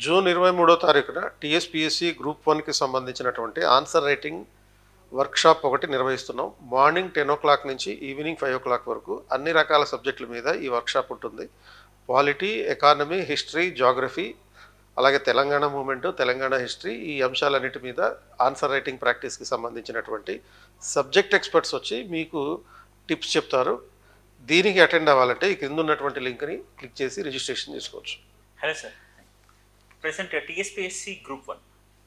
June 23వ తారీఖున TSPSC group 1కి సంబంధించినటువంటి ఆన్సర్ రైటింగ్ వర్క్షాప్ ఒకటి నిర్వహిస్తున్నాం. మార్నింగ్ 10 నుంచి ఈవినింగ్ 5 వరకు అన్ని రకాల సబ్జెక్టుల మీద ఈ వర్క్షాప్ ఉంటుంది. పాలిటీ, ఎకానమీ, హిస్టరీ, జాగ్రఫీ, అలాగే తెలంగాణ మూమెంట్, తెలంగాణ హిస్టరీ, ఈ అంశాలన్నిటి మీద ఆన్సర్ రైటింగ్ ప్రాక్టీస్కి సంబంధించినటువంటి సబ్జెక్ట్ ఎక్స్పర్ట్స్ వచ్చి మీకు టిప్స్ చెప్తారు. దీనికి అటెండ్ అవ్వాలంటే ఈ క్రింద ఉన్నటువంటి లింక్ని క్లిక్ చేసి రిజిస్ట్రేషన్ చేసుకోవచ్చు. Hello sir, present TSPSC group 1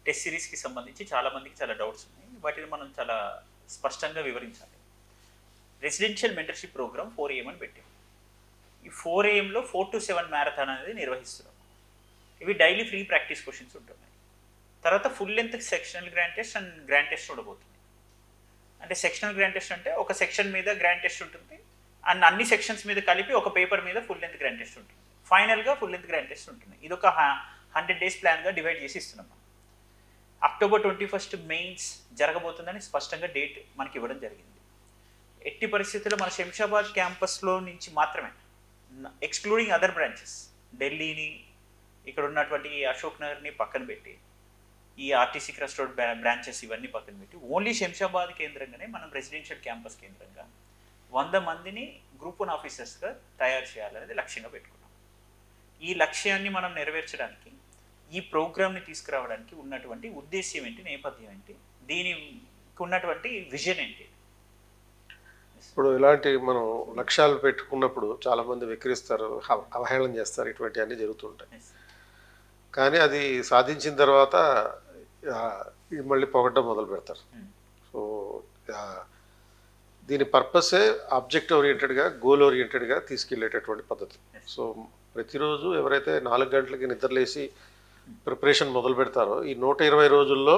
test సిరీస్కి సంబంధించి చాలామందికి చాలా డౌట్స్ ఉన్నాయి. వాటిని మనం చాలా స్పష్టంగా వివరించాలి. రెసిడెన్షియల్ మెంటర్షిప్ ప్రోగ్రామ్ 4AM అని పెట్టాం. ఈ 4AMలో 4 to 7 మ్యారథాన్ అనేది నిర్వహిస్తున్నాం. ఇవి డైలీ ఫ్రీ ప్రాక్టీస్ క్వశ్చన్స్ ఉంటున్నాయి. తర్వాత full length sectional grand test and grand test ఉండబోతుంది. అంటే సెక్షనల్ గ్రాండ్ టెస్ట్ అంటే ఒక సెక్షన్ మీద గ్రాండ్ టెస్ట్ ఉంటుంది అండ్ అన్ని సెక్షన్స్ మీద కలిపి ఒక పేపర్ మీద ఫుల్ లెంత్ గ్రాండ్ టెస్ట్ ఉంటుంది. ఫైనల్గా ఫుల్ లెంత్ గ్రాండ్ టెస్ట్ ఉంటుంది. ఇది ఒక 100 days ప్లాన్గా డివైడ్ చేసి ఇస్తున్నాం. October 21 మెయిన్స్ జరగబోతుందని స్పష్టంగా డేట్ మనకి ఇవ్వడం జరిగింది. ఎట్టి పరిస్థితుల్లో మన శంషాబాద్ క్యాంపస్లో నుంచి మాత్రమే, ఎక్స్క్లూడింగ్ అదర్ బ్రాంచెస్, ఢిల్లీని, ఇక్కడ ఉన్నటువంటి అశోక్ నగర్ని పక్కన పెట్టి, ఈ ఆర్టీసీ క్రాస్ రోడ్ బ్రాంచెస్ ఇవన్నీ పక్కన పెట్టి ఓన్లీ శంషాబాద్ కేంద్రంగానే మనం రెసిడెన్షియల్ క్యాంపస్ కేంద్రంగా 100 మందిని గ్రూప్ 1 ఆఫీసర్స్గా తయారు చేయాలనేది లక్ష్యంగా పెట్టుకున్నాం. ఈ లక్ష్యాన్ని మనం నెరవేర్చడానికి, ఈ ప్రోగ్రామ్ని తీసుకురావడానికి ఉన్నటువంటి ఉద్దేశ్యం ఏంటి, నేపథ్యం ఏంటి, దీనికి ఉన్నటువంటి విజన్ ఏంటి? ఇప్పుడు ఇలాంటి మనం లక్ష్యాలు పెట్టుకున్నప్పుడు చాలామంది విక్రిస్తారు, అవహేళన చేస్తారు, ఇటువంటివన్నీ జరుగుతుంటాయి. కానీ అది సాధించిన తర్వాత మళ్ళీ పొగడ్డం మొదలు పెడతారు. సో దీని పర్పసే ఆబ్జెక్ట్ ఓరియంటెడ్గా, గోల్ ఓరియంటెడ్గా తీసుకెళ్ళేటటువంటి పద్ధతి. సో ప్రతిరోజు ఎవరైతే 4 గంటలకి నిద్రలేసి ప్రిపరేషన్ మొదలు పెడతారో, ఈ 120 రోజుల్లో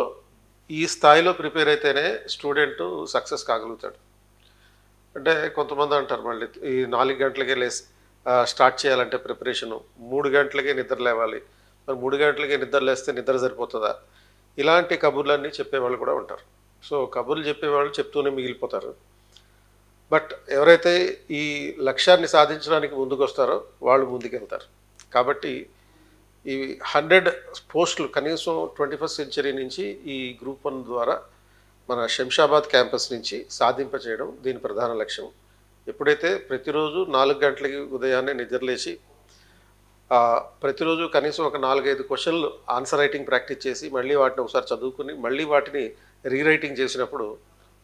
ఈ స్థాయిలో ప్రిపేర్ అయితేనే స్టూడెంట్ సక్సెస్ కాగలుగుతాడు. అంటే కొంతమంది అంటారు, మళ్ళీ ఈ 4 గంటలకే స్టార్ట్ చేయాలంటే ప్రిపరేషను 3 గంటలకే నిద్ర లేవాలి, మరి 3 గంటలకే నిద్ర లేస్తే నిద్ర సరిపోతుందా, ఇలాంటి కబుర్లన్నీ చెప్పేవాళ్ళు కూడా ఉంటారు. సో కబుర్లు చెప్పేవాళ్ళు చెప్తూనే మిగిలిపోతారు. బట్ ఎవరైతే ఈ లక్ష్యాన్ని సాధించడానికి ముందుకు వస్తారో వాళ్ళు ముందుకెళ్తారు. కాబట్టి ఈ 100 పోస్టులు కనీసం 21st century నుంచి ఈ గ్రూప్ 1 ద్వారా మన శంషాబాద్ క్యాంపస్ నుంచి సాధింపచేయడం దీని ప్రధాన లక్ష్యం. ఎప్పుడైతే ప్రతిరోజు 4 గంటలకి ఉదయాన్నే నిద్రలేసి ప్రతిరోజు కనీసం ఒక 4-5 క్వశ్చన్లు ఆన్సర్ రైటింగ్ ప్రాక్టీస్ చేసి మళ్ళీ వాటిని ఒకసారి చదువుకుని మళ్ళీ వాటిని రీరైటింగ్ చేసినప్పుడు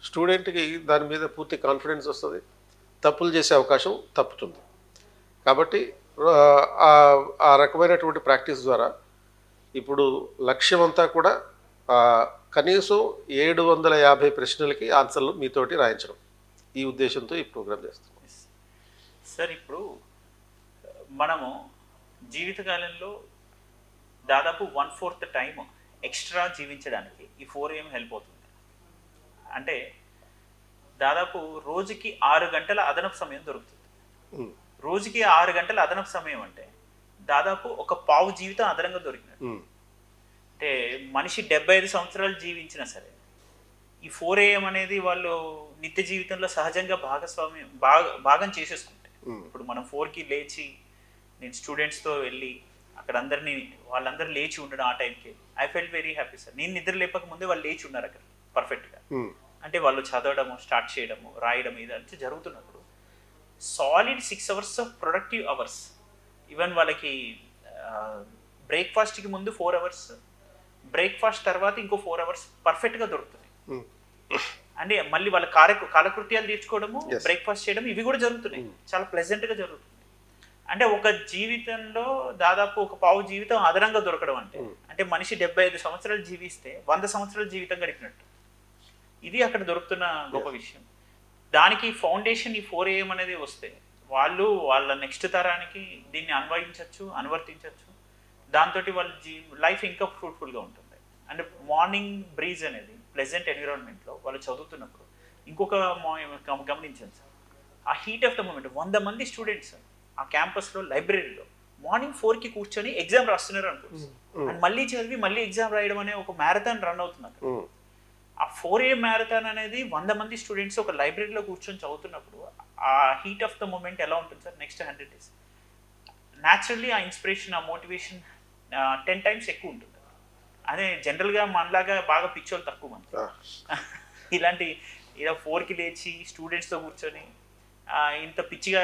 స్టూడెంట్కి దాని మీద పూర్తి కాన్ఫిడెన్స్ వస్తుంది, తప్పులు చేసే అవకాశం తప్పుతుంది. కాబట్టి ఆ రకమైనటువంటి ప్రాక్టీస్ ద్వారా ఇప్పుడు లక్ష్యం అంతా కూడా కనీసం 750 ప్రశ్నలకి ఆన్సర్లు మీతోటి రాయించడం, ఈ ఉద్దేశంతో ఈ ప్రోగ్రామ్ చేస్తాం. సార్, ఇప్పుడు మనము జీవితకాలంలో దాదాపు 1/4 టైం ఎక్స్ట్రా జీవించడానికి ఈ 4AM హెల్ప్ అవుతుంది. అంటే దాదాపు రోజుకి 6 గంటల అదనపు సమయం దొరుకుతుంది. రోజుకి 6 గంటల అదనపు సమయం అంటే దాదాపు ఒక పావు జీవితం అదనంగా దొరికినట్టు. అంటే మనిషి 75 సంవత్సరాలు జీవించినా సరే ఈ 4AM అనేది వాళ్ళు నిత్య జీవితంలో సహజంగా భాగం చేసేసుకుంటే, ఇప్పుడు మనం 4కి లేచి నేను స్టూడెంట్స్తో వెళ్ళి అక్కడ వాళ్ళందరూ లేచి ఉండడం ఆ టైంకి I felt very happy sir. నేను నిద్ర లేపక ముందే వాళ్ళు లేచి ఉన్నారు అక్కడ పర్ఫెక్ట్గా. అంటే వాళ్ళు చదవడము, స్టార్ట్ చేయడము, రాయడం ఇదంతా జరుగుతున్నప్పుడు solid 6 hours of productive hours, even వాళ్ళకి బ్రేక్ఫాస్ట్కి ముందు 4 hours, బ్రేక్ఫాస్ట్ తర్వాత ఇంకో 4 hours పర్ఫెక్ట్గా దొరుకుతుంది. అంటే మళ్ళీ వాళ్ళ కాలకృత్యాలు తీర్చుకోవడము, బ్రేక్ఫాస్ట్ చేయడం, ఇవి కూడా జరుగుతున్నాయి. చాలా ప్లెజెంట్గా జరుగుతుంది. అంటే ఒక జీవితంలో దాదాపు ఒక పావు జీవితం అదనంగా దొరకడం అంటే మనిషి 75 సంవత్సరాలు జీవిస్తే 100 సంవత్సరాల జీవితం గడిపినట్టు. ఇది అక్కడ దొరుకుతున్న గొప్ప విషయం. దానికి ఫౌండేషన్ ఈ 4AM అనేది వస్తే వాళ్ళు వాళ్ళ నెక్స్ట్ తరానికి దీన్ని అనువర్తించవచ్చు. దాంతో వాళ్ళ లైఫ్ ఇంకా ఫ్రూట్ఫుల్గా ఉంటుంది. అంటే మార్నింగ్ బ్రీజ్ అనేది ప్లెజెంట్ ఎన్విరాన్మెంట్లో వాళ్ళు చదువుతున్నప్పుడు ఇంకొక గమనించండి సార్, ఆ హీట్ ఆఫ్ ద మూమెంట్ 100 మంది స్టూడెంట్స్ ఆ క్యాంపస్లో లైబ్రరీలో మార్నింగ్ 4కి కూర్చొని ఎగ్జామ్ రాస్తున్నారు అనుకోండి, అండ్ మళ్ళీ చదివి మళ్ళీ ఎగ్జామ్ రాయడం అనే ఒక మ్యారథాన్ రన్ అవుతుంది అక్కడ. ఆ 4AM మ్యారథాన్ అనేది 100 మంది స్టూడెంట్స్ ఒక లైబ్రరీలో కూర్చొని చదువుతున్నప్పుడు ఆ హీట్ ఆఫ్ ద మూమెంట్ ఎలా ఉంటుంది సార్ నెక్స్ట్ 100 days? న్యాచురల్లీ ఆ ఇన్స్పిరేషన్, ఆ మోటివేషన్ 10 టైమ్స్ ఎక్కువ ఉంటుంది. అదే జనరల్గా మనలాగా బాగా పిచ్చోళ్ళు తక్కువ మంది. ఇలాంటి ఇలా 4కి లేచి స్టూడెంట్స్తో కూర్చొని ఇంత పిచ్చిగా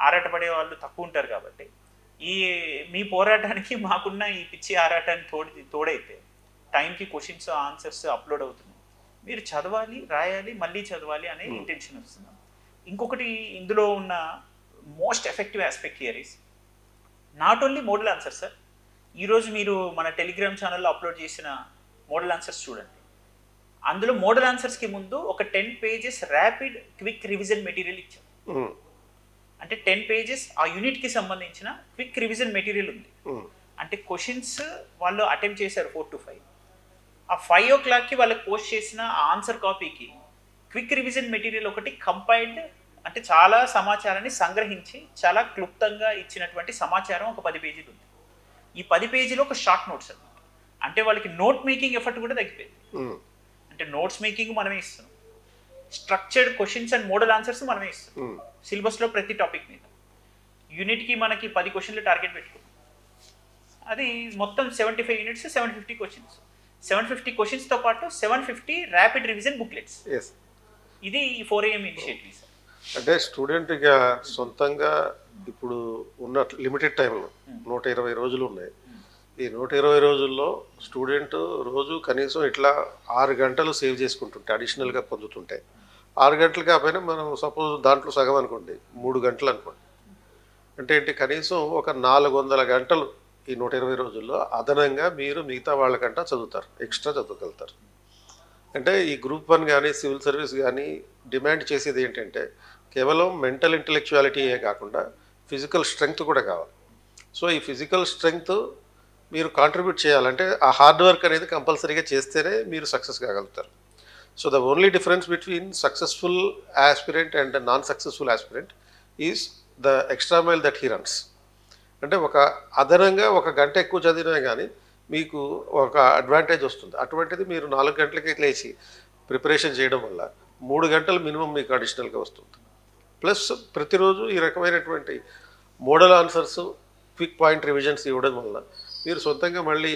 ఆరాటపడే వాళ్ళు తక్కువ ఉంటారు. కాబట్టి మీ పోరాటానికి మాకున్న ఈ పిచ్చి ఆరాటానికి తోడైతే టైంకి క్వశ్చన్స్ ఆన్సర్స్ అప్లోడ్ అవుతున్నాయి. మీరు చదవాలి, రాయాలి, మళ్ళీ చదవాలి అనే ఇంటెన్షన్ వస్తుంది. ఇంకొకటి ఇందులో ఉన్న most effective aspect here is not only model answer sir. ఈరోజు మీరు మన టెలిగ్రామ్ ఛానల్లో అప్లోడ్ చేసిన మోడల్ ఆన్సర్స్ చూడండి. అందులో మోడల్ ఆన్సర్స్కి ముందు ఒక 10 pages rapid quick revision material ఇచ్చాం. అంటే 10 పేజెస్ ఆ యూనిట్కి సంబంధించిన క్విక్ రివిజన్ మెటీరియల్ ఉంది. అంటే క్వశ్చన్స్ వాళ్ళు అటెంప్ట్ చేశారు 4 to 5. ఆ 5 o'clockకి వాళ్ళకి పోస్ట్ చేసిన ఆన్సర్ కాపీకి క్విక్ రివిజన్ మెటీరియల్ ఒకటి కంపైల్డ్, అంటే చాలా సమాచారాన్ని సంగ్రహించి చాలా క్లుప్తంగా ఇచ్చినటువంటి సమాచారం ఒక 10 పేజీలు ఉంది. ఈ 10 పేజీలో ఒక షార్ట్ నోట్స్ అన్నమాట. అంటే వాళ్ళకి నోట్ మేకింగ్ ఎఫర్ట్ కూడా తగ్గిపోయింది. అంటే నోట్స్ మేకింగ్ మనమే ఇస్తున్నాం, structured questions and model answers మనమే ఇస్తున్నాం. సిలబస్లో ప్రతి టాపిక్ మీద యూనిట్కి మనకి 10 క్వశ్చన్లు టార్గెట్ పెట్టుకున్నాం. అది మొత్తం 75 యూనిట్స్, 750 క్వశ్చన్స్. 750 క్వశ్చన్స్తో పాటు 750 ర్యాపిడ్ రివిజన్ బుక్లెట్స్. ఇది 4 AM ఇనిషియేటివ్స్. అంటే స్టూడెంట్గా సొంతంగా ఇప్పుడు ఉన్న లిమిటెడ్ టైంలో 120 రోజులు ఉన్నాయి. ఈ 120 రోజుల్లో స్టూడెంట్ రోజు కనీసం ఇట్లా 6 గంటలు సేవ్ చేసుకుంటుంటే అడిషనల్గా పొందుతుంటే, 6 గంటలు కాకపోయినా మనం సపోజ్ దాంట్లో సగం అనుకోండి 3 గంటలు అనుకోండి, అంటే ఏంటి కనీసం ఒక 400 గంటలు ఈ 120 రోజుల్లో అదనంగా మీరు మిగతా వాళ్ళకంట చదువుతారు, ఎక్స్ట్రా చదవగలుగుతారు. అంటే ఈ గ్రూప్ 1 కానీ సివిల్ సర్వీస్ కానీ డిమాండ్ చేసేది ఏంటంటే కేవలం మెంటల్ ఇంటెలెక్చువాలిటీయే కాకుండా ఫిజికల్ స్ట్రెంగ్త్ కూడా కావాలి. సో ఈ ఫిజికల్ స్ట్రెంగ్త్ మీరు కాంట్రిబ్యూట్ చేయాలంటే ఆ హార్డ్ వర్క్ అనేది కంపల్సరీగా చేస్తేనే మీరు సక్సెస్ కాగలుగుతారు. So the only difference between successful aspirant and non successful aspirant is the extra mile that he runs. అంటే ఒక అదనంగా 1 గంట ఎక్కువ చదివినా కానీ మీకు ఒక అడ్వాంటేజ్ వస్తుంది. అటువంటిది మీరు 4 గంటలకి లేచి ప్రిపరేషన్ చేయడం వల్ల 3 గంటలు మినిమం మీకు అడిషనల్గా వస్తుంది. ప్లస్ ప్రతిరోజు ఈ రకమైనటువంటి model answers, quick point revisions ఇవ్వడం వల్ల మీరు సొంతంగా మళ్ళీ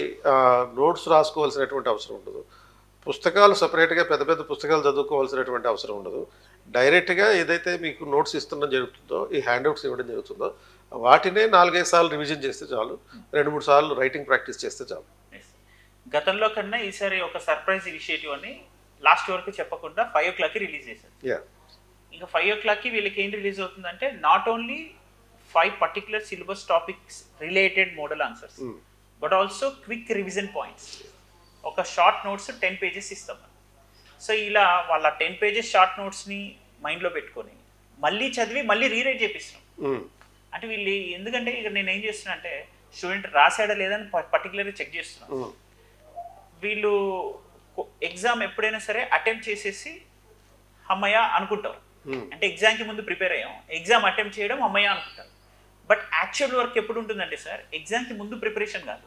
నోట్స్ రాసుకోవాల్సినటువంటి అవసరం ఉండదు. పుస్తకాలు సపరేట్గా పెద్ద పెద్ద పుస్తకాలు చదువుకోవాల్సినటువంటి అవసరం ఉండదు. డైరెక్ట్గా ఏదైతే మీకు నోట్స్ ఇస్తుండం జరుగుతుందో, ఈ హ్యాండ్అవుట్స్ ఇవ్వడం జరుగుతుందో వాటినే 4-5 సార్లు రివిజన్ చేస్తే చాలు, 2-3 సార్లు రైటింగ్ ప్రాక్టీస్ చేస్తే చాలు. గతంలో కన్నా ఈసారి ఒక సర్ప్రైజ్ ఇనిషియేటివ్ అని లాస్ట్ వరకు చెప్పకుండా 5 o'clockకి రిలీజ్ చేశారు. ఇంకా 5 o'clockకి వీళ్ళకి ఏం రిలీజ్ అవుతుందంటే not only 5 particular syllabus topics related model answers but also quick revision points. ఒక షార్ట్ నోట్స్ 10 పేజెస్ ఇస్తాం. సో ఇలా వాళ్ళ 10 పేజెస్ షార్ట్ నోట్స్ని మైండ్లో పెట్టుకొని మళ్ళీ చదివి మళ్ళీ రీరైట్ చేపిస్తున్నాం. అంటే వీళ్ళు ఎందుకంటే ఇక నేను ఏం చేస్తున్నా అంటే స్టూడెంట్ రాసాడా లేదని పర్టికులర్గా చెక్ చేస్తున్నాను. వీళ్ళు ఎగ్జామ్ ఎప్పుడైనా సరే అటెంప్ట్ చేసేసి అమ్మయ్య అనుకుంటారు. అంటే ఎగ్జామ్కి ముందు ప్రిపేర్ అయ్యాం, ఎగ్జామ్ అటెంప్ట్ చేయడం అమ్మయ్య అనుకుంటారు. బట్ యాక్చువల్ వర్క్ ఎప్పుడు ఉంటుందంటే సార్ ఎగ్జామ్కి ముందు ప్రిపరేషన్ కాదు,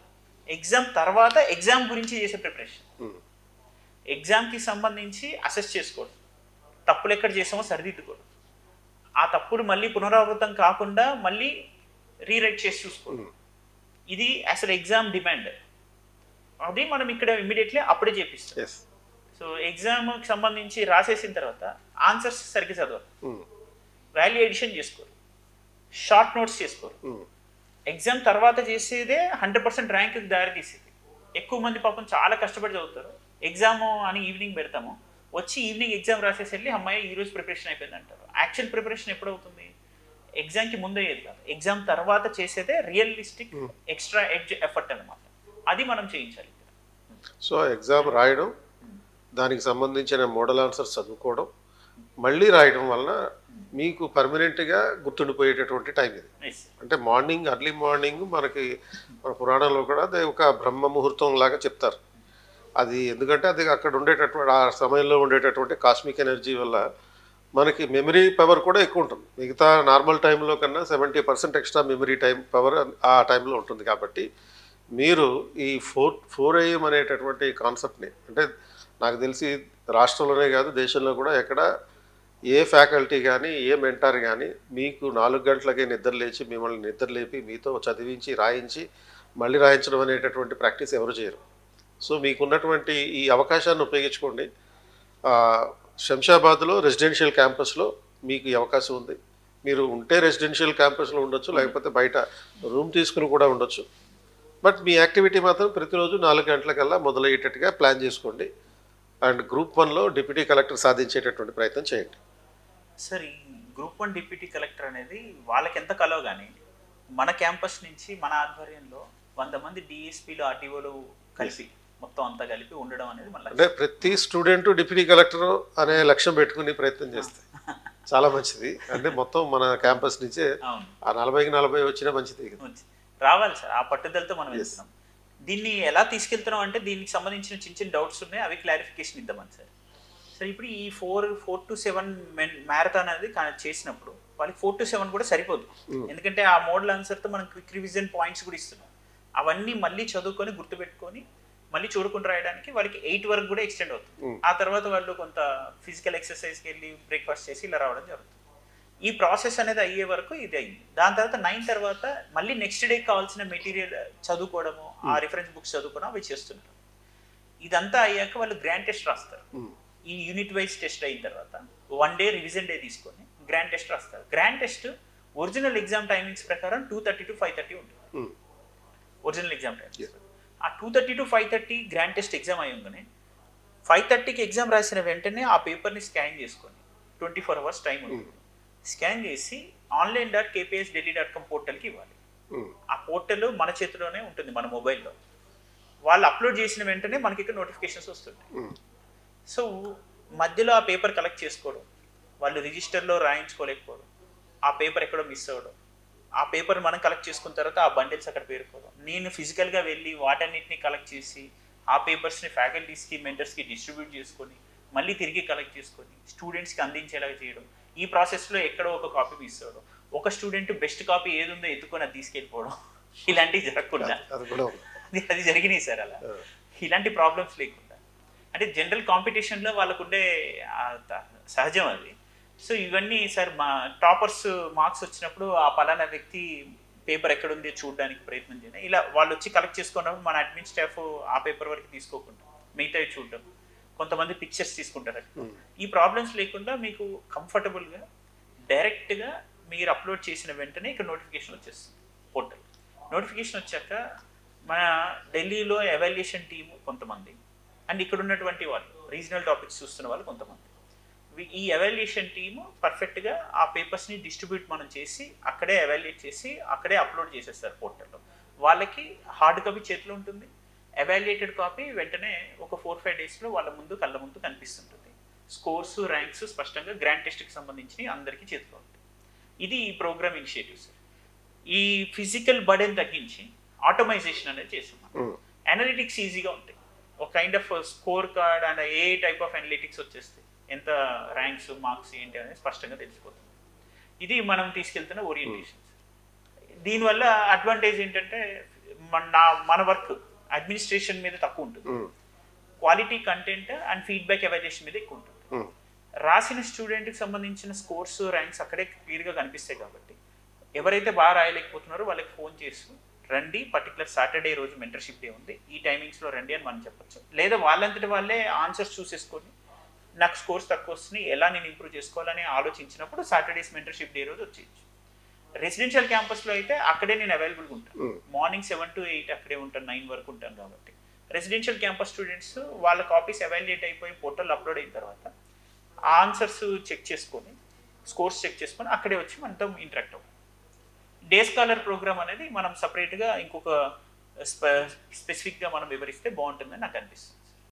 ఎగ్జామ్ తర్వాత ఎగ్జామ్ గురించి చేసే ప్రిపరేషన్. ఎగ్జామ్కి సంబంధించి అసెస్ చేసుకోవడం, తప్పులు ఎక్కడ చేసామో సరిదిద్దుకోవడం, ఆ తప్పులు మళ్ళీ పునరావృతం కాకుండా మళ్ళీ రీరైట్ చేసి చూసుకోవడం. ఇది అసలు ఎగ్జామ్ డిమాండ్. అది మనం ఇక్కడ ఇమ్మీడియట్లీ అప్పుడే చేపిస్తాం. సో ఎగ్జామ్కి సంబంధించి రాసేసిన తర్వాత ఆన్సర్స్ సరిగ్గా చదవాలి, వాల్యూ ఎడిషన్ చేసుకోరు, షార్ట్ నోట్స్ చేసుకోరు. ఎగ్జామ్ తర్వాత చేసేదే 100% ర్యాంక్కి దారి తీసేది. ఎక్కువ మంది పాపం చాలా కష్టపడి చదువుతారు. ఎగ్జామ్ అని ఈవినింగ్ పెడతాము, వచ్చి ఈవినింగ్ ఎగ్జామ్ రాసేసి వెళ్ళి అమ్మాయి ఈరోజు ప్రిపరేషన్ అయిపోయింది అంటారు. యాక్చువల్ ప్రిపరేషన్ ఎప్పుడవుతుంది? ఎగ్జామ్కి ముందు అయ్యేది కాదు, ఎగ్జామ్ తర్వాత చేసేదే రియలిస్టిక్ ఎక్స్ట్రా ఎడ్జ్ ఎఫర్ట్ అనమాట. అది మనం చేయించాలి. సో ఎగ్జామ్ రాయడం, దానికి సంబంధించిన మోడల్ ఆన్సర్స్ చదువుకోవడం, మళ్ళీ రాయడం వలన మీకు పర్మనెంట్గా గుర్తుండిపోయేటటువంటి టైం ఇది. అంటే మార్నింగ్, అర్లీ మార్నింగ్ మనకి మన పురాణంలో కూడా అది ఒక బ్రహ్మ ముహూర్తం లాగా చెప్తారు. అది ఎందుకంటే అది అక్కడ ఉండేటటువంటి ఆ సమయంలో ఉండేటటువంటి కాస్మిక్ ఎనర్జీ వల్ల మనకి మెమరీ పవర్ కూడా ఎక్కువ ఉంటుంది. మిగతా నార్మల్ టైంలో కన్నా 70% ఎక్స్ట్రా మెమరీ పవర్ ఆ టైంలో ఉంటుంది. కాబట్టి మీరు ఈ 4 AM అనేటటువంటి కాన్సెప్ట్ని, అంటే నాకు తెలిసి రాష్ట్రంలోనే కాదు దేశంలో కూడా ఎక్కడ ఏ ఫ్యాకల్టీ కానీ ఏ మెంటార్ కానీ మీకు 4 గంటలకే నిద్ర లేచి మిమ్మల్ని నిద్ర లేపి మీతో చదివించి రాయించి మళ్ళీ రాయించడం అనేటటువంటి ప్రాక్టీస్ ఎవరు చేయరు. సో మీకున్నటువంటి ఈ అవకాశాన్ని ఉపయోగించుకోండి. శంషాబాద్లో రెసిడెన్షియల్ క్యాంపస్లో మీకు ఈ అవకాశం ఉంది. మీరు ఉంటే రెసిడెన్షియల్ క్యాంపస్లో ఉండొచ్చు, లేకపోతే బయట రూమ్ తీసుకుని కూడా ఉండొచ్చు. బట్ మీ యాక్టివిటీ మాత్రం ప్రతిరోజు 4 గంటలకల్లా మొదలయ్యేటట్టుగా ప్లాన్ చేసుకోండి. అండ్ గ్రూప్ 1లో డిప్యూటీ కలెక్టర్ సాధించేటటువంటి ప్రయత్నం చేయండి. సార్ ఈ గ్రూప్ 1 డిప్యూటీ కలెక్టర్ అనేది వాళ్ళకి ఎంత కలవ కానీ మన క్యాంపస్ నుంచి మన ఆధ్వర్యంలో 100 మంది డిఎస్పీలు ఆర్టీఓలు కలిపి మొత్తం అంతా కలిపి ఉండడం అనేది మన అంటే ప్రతి స్టూడెంట్ డిప్యూటీ కలెక్టర్ అనే లక్ష్యం పెట్టుకుని ప్రయత్నం చేస్తే చాలా మంచిది. అంటే మొత్తం మన క్యాంపస్ నుంచే ఆ 40కి 40 వచ్చినా మంచిది రావాలి సార్. ఆ పట్టుదలతో మనం వెళ్తున్నాం. దీన్ని ఎలా తీసుకెళ్తున్నాం అంటే దీనికి సంబంధించిన చిన్న చిన్న డౌట్స్ ఉన్నాయి, అవి క్లారిఫికేషన్ ఇద్దామని సార్. సార్ ఇప్పుడు ఈ 4 to 7 మ్యారథాన్ అనేది చేసినప్పుడు వాళ్ళకి 4 to 7 కూడా సరిపోదు. ఎందుకంటే ఆ మోడల్ ఆన్సర్తో మనం క్విక్ రివిజన్ పాయింట్స్ కూడా ఇస్తున్నాం. అవన్నీ మళ్ళీ చదువుకొని గుర్తుపెట్టుకొని మళ్ళీ చూడకుండా రాయడానికి వాళ్ళకి 8 వరకు కూడా ఎక్స్టెండ్ అవుతుంది. ఆ తర్వాత వాళ్ళు కొంత ఫిజికల్ ఎక్సర్సైజ్కి వెళ్ళి బ్రేక్ఫాస్ట్ చేసి ఇలా రావడం జరుగుతుంది. ఈ ప్రాసెస్ అనేది అయ్యే వరకు ఇది అయింది. దాని తర్వాత 9 తర్వాత మళ్ళీ నెక్స్ట్ డే కావాల్సిన మెటీరియల్ చదువుకోవడము, ఆ రిఫరెన్స్ బుక్స్ చదువుకోవడం అవి చేస్తున్నారు. ఇదంతా అయ్యాక వాళ్ళు గ్రాండ్ టెస్ట్ రాస్తారు. ఈ యూనిట్ వైజ్ టెస్ట్ అయిన తర్వాత 1 డే రివిజన్ డే తీసుకొని గ్రాండ్ టెస్ట్ రాస్తారు. Grand test original exam timings ప్రకారం 2:30 to 5:30 ఉంటుంది. ఒరిజినల్ ఎగ్జామ్ టైమింగ్స్ ఆ 2:30 to 5:30 గ్రాండ్ టెస్ట్ ఎగ్జామ్ అయ్యంగానే 5:30కి ఎగ్జామ్ రాసిన వెంటనే ఆ పేపర్ని స్కాన్ చేసుకొని 24 hours టైం ఉంటుంది. స్కాన్ చేసి online.kpsdelhi.com పోర్టల్కి ఇవ్వాలి. ఆ పోర్టల్ మన చేతిలోనే ఉంటుంది, మన మొబైల్లో. వాళ్ళు అప్లోడ్ చేసిన వెంటనే మనకి ఇక్కడ నోటిఫికేషన్స్ వస్తుంటాయి. సో మధ్యలో ఆ పేపర్ కలెక్ట్ చేసుకోవడం, వాళ్ళు రిజిస్టర్లో రాయించుకోలేకపోవడం, ఆ పేపర్ ఎక్కడో మిస్ అవ్వడం, ఆ పేపర్ మనం కలెక్ట్ చేసుకున్న తర్వాత ఆ బండిల్స్ అక్కడ పేరుకోవడం, నేను ఫిజికల్గా వెళ్ళి వాటన్నిటిని కలెక్ట్ చేసి ఆ పేపర్స్ని ఫ్యాకల్టీస్కి మెంటర్స్కి డిస్ట్రిబ్యూట్ చేసుకొని మళ్ళీ తిరిగి కలెక్ట్ చేసుకొని స్టూడెంట్స్కి అందించేలాగా చేయడం. ఈ ప్రాసెస్లో ఎక్కడో ఒక కాపీ మిస్ అవ్వడం, ఒక స్టూడెంట్ బెస్ట్ కాపీ ఏది ఉందో ఎత్తుకొని అది తీసుకెళ్ళిపోవడం, ఇలాంటివి జరగకుండా అది జరిగినాయి సార్. అలా ఇలాంటి ప్రాబ్లమ్స్ లేకుండా, అంటే జనరల్ కాంపిటీషన్లో వాళ్ళకుండే సహజం అది. సో ఇవన్నీ సార్ మా టాపర్స్ మార్క్స్ వచ్చినప్పుడు ఆ పలానా వ్యక్తి పేపర్ ఎక్కడుంది చూడడానికి ప్రయత్నం చేయడం, ఇలా వాళ్ళు వచ్చి కలెక్ట్ చేసుకున్నప్పుడు మన అడ్మిన్ స్టాఫ్ ఆ పేపర్ వరకు తీసుకోకుండా మిగతావి చూడడం, కొంతమంది పిక్చర్స్ తీసుకుంటారు. ఈ ప్రాబ్లమ్స్ లేకుండా మీకు కంఫర్టబుల్గా డైరెక్ట్గా మీరు అప్లోడ్ చేసిన వెంటనే ఇక్కడ నోటిఫికేషన్ వచ్చేస్తుంది పోర్టల్. నోటిఫికేషన్ వచ్చాక మన ఢిల్లీలో ఎవాల్యుయేషన్ టీము కొంతమంది అండ్ ఇక్కడ ఉన్నటువంటి వాళ్ళు రీజనల్ టాపిక్స్ చూస్తున్న వాళ్ళు కొంతమంది, ఈ ఎవాల్యుయేషన్ టీము పర్ఫెక్ట్గా ఆ పేపర్స్ని డిస్ట్రిబ్యూట్ మనం చేసి అక్కడే ఎవాల్యుయేట్ చేసి అక్కడే అప్లోడ్ చేసేస్తారు పోర్టల్లో. వాళ్ళకి హార్డ్ కాపీ చేతిలో ఉంటుంది, ఎవాల్యుయేటెడ్ కాపీ వెంటనే ఒక 4-5 డేస్లో వాళ్ళ ముందు కళ్ళ ముందు కనిపిస్తుంటుంది. స్కోర్స్ ర్యాంక్స్ స్పష్టంగా గ్రాండ్ టెస్ట్కి సంబంధించి అందరికీ చేతిలో ఉంటుంది. ఇది ఈ ప్రోగ్రామ్ ఇనిషియేటివ్స్. ఈ ఫిజికల్ బర్డెన్ తగ్గించి ఆటోమైజేషన్ అనేది చేస్తున్నాం. అనలిటిక్స్ ఈజీగా ఉంటాయి. ఒక kind of score card and A type of analytics వచ్చేస్తాయి, ఎంత ర్యాంక్స్ మార్క్స్ ఏంటి అనేది స్పష్టంగా తెలిసిపోతుంది. ఇది మనం తీసుకెళ్తున్న ఓరియంటేషన్స్. దీనివల్ల అడ్వాంటేజ్ ఏంటంటే మన వర్క్ అడ్మినిస్ట్రేషన్ మీద తక్కువ ఉంటుంది, quality content and feedback evaluation మీద ఎక్కువ ఉంటుంది. రాసిన స్టూడెంట్కి సంబంధించిన స్కోర్స్ ర్యాంక్స్ అక్కడే క్లియర్గా కనిపిస్తాయి కాబట్టి ఎవరైతే బాగా రాయలేకపోతున్నారో వాళ్ళకి ఫోన్ చేసి రండి, పర్టికులర్ సాటర్డే రోజు మెంటర్షిప్ డే ఉంది, ఈ టైమింగ్స్లో రండి అని మనం చెప్పచ్చు. లేదా వాళ్ళంతటి వాళ్ళే ఆన్సర్స్ చూసేసుకొని నాకు స్కోర్స్ తక్కువ వస్తున్నాయి, ఎలా నేను ఇంప్రూవ్ చేసుకోవాలని ఆలోచించినప్పుడు సాటర్డేస్ మెంటర్షిప్ డే రోజు వచ్చేయచ్చు. రెసిడెన్షియల్ క్యాంపస్లో అయితే అక్కడే నేను అవైలబుల్గా ఉంటాను. మార్నింగ్ 7 to 8 అక్కడే ఉంటాను, 9 వరకు ఉంటాను. కాబట్టి రెసిడెన్షియల్ క్యాంపస్ స్టూడెంట్స్ వాళ్ళ కాపీస్ ఎవాల్యుయేట్ అయిపోయి పోర్టల్ అప్లోడ్ అయిన తర్వాత ఆన్సర్స్ చెక్ చేసుకొని స్కోర్స్ చెక్ చేసుకొని అక్కడే వచ్చి మనతో ఇంటరాక్ట్ అవ్వాలి. డే స్కాలర్ ప్రోగ్రామ్ అనేది మనం సపరేట్గా ఇంకొక స్పెసిఫిక్గా మనం వివరిస్తే బాగుంటుందని నాకు అనిపిస్తుంది.